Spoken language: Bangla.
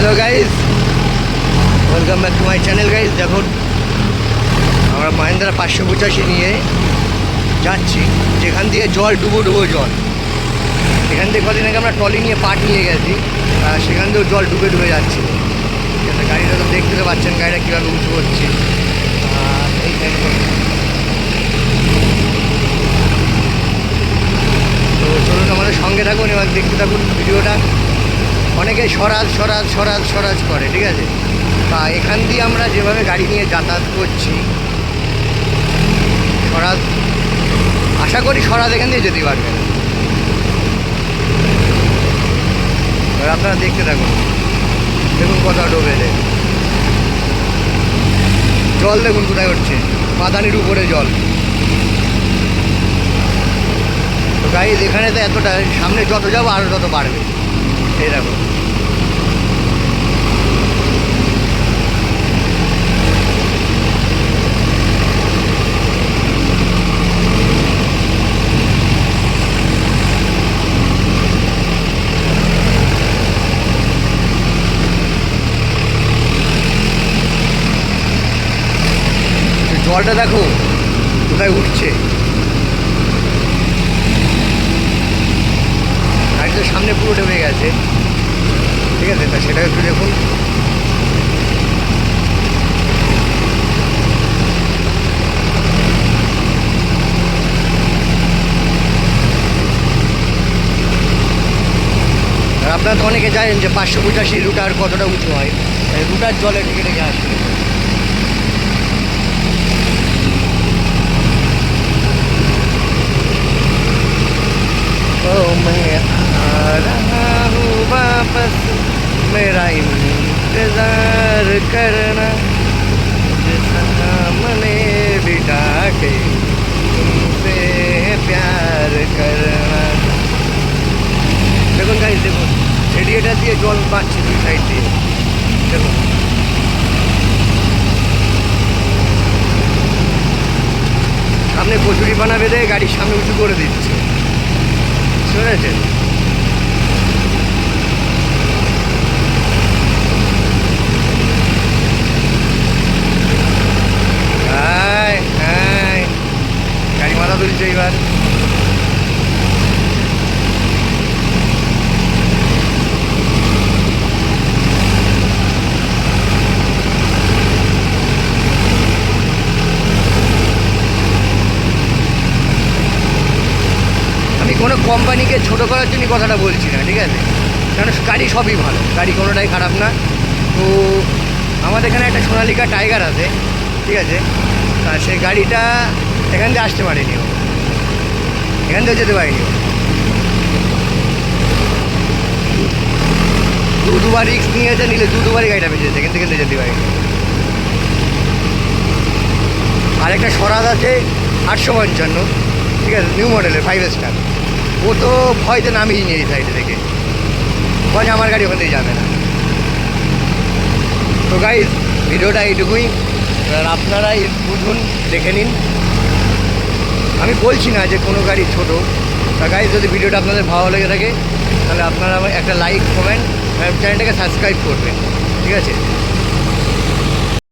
Hello guys, welcome back to my channel guys. দেখুন আমরা মাহিন্দ্রা 585 নিয়ে যাচ্ছি, যেখান দিয়ে জল ডুবো জল। এখান থেকে কদিন আগে আমরা ট্রলি নিয়ে পাট নিয়ে গেছি, সেখান থেকেও জল ডুবে যাচ্ছে। গাড়িটা তো দেখতে তো পাচ্ছেন গাড়িটা কীভাবে উঁচু হচ্ছে। তো চলুন আমাদের সঙ্গে থাকুন এবং দেখতে থাকুন ভিডিওটা। অনেকে সরাজ করে, ঠিক আছে। তা এখান দিয়ে আমরা যেভাবে গাড়ি নিয়ে যাতায়াত করছি, আশা করি সরাজ এখান দিয়ে যেতে পারবেন। এবার আপনারা দেখতে থাকুন, দেখুন কোথাও ডোবে জল, দেখুন কোথায় হচ্ছে, মাদানির উপরে জল। তো গাড়ি এখানে তো এতটা, সামনে যত যাবো আরও তত বাড়বে। এই দেখো, জলটা দেখো কোথায় উঠছে। গাড়ি তো সামনে পুরো ডুবে গেছে, ঠিক আছে। তা সেটা একটু দেখুন। আর আপনারা তো অনেকে জানেন যে 585 রুটার কতটা উঁচু হয়, রুটার জলে ঢেকে ঢেকে আসবে। मैं आ रहा हूँ वापस, मेरा इंतजार करना, सामने बिठा के तुमसे प्यार करना। দেখুন গাইজ, দেখুন রেডিয়েটার দিয়ে জল পাচ্ছে দুই সাইড দিয়ে। দেখুন সামনে কচুরি পানা বেঁধে গাড়ির সামনে উঁচু করে দিচ্ছে, শুনেছেন। গাড়ি মাথা তুলছে এবার। আমি কোনো কোম্পানিকে ছোটো করার জন্য কথাটা বলছি না, ঠিক আছে। কারণ গাড়ি সবই ভালো, গাড়ি কোনোটাই খারাপ না। তো আমাদের এখানে একটা সোনালিকা টাইগার আছে, ঠিক আছে। তা সেই গাড়িটা এখান দিয়ে আসতে পারেনি, ও এখান থেকে যেতে পারেনি। দুবার রিক্স নিয়েছে, নিলে দুবারই গাড়িটা বেঁচেছে, এখান থেকে যেতে পারেনি। আর একটা স্বরাজ আছে 855, ঠিক আছে, নিউ মডেলের 5 স্টার। ও তো ভয়তে নামিয়ে নিয়ে এই সাইডে থেকে, বলে আমার গাড়ি ওখান থেকে যাবে না। তো গাইজ ভিডিওটা এইটুকুই, এবার আপনারাই বুঝুন, দেখে নিন। আমি বলছি না যে কোনো গাড়ি ছোটো। তা গাইজ যদি ভিডিওটা আপনাদের ভালো লেগে থাকে, তাহলে আপনারা একটা লাইক, কমেন্ট, চ্যানেলটাকে সাবস্ক্রাইব করবেন, ঠিক আছে।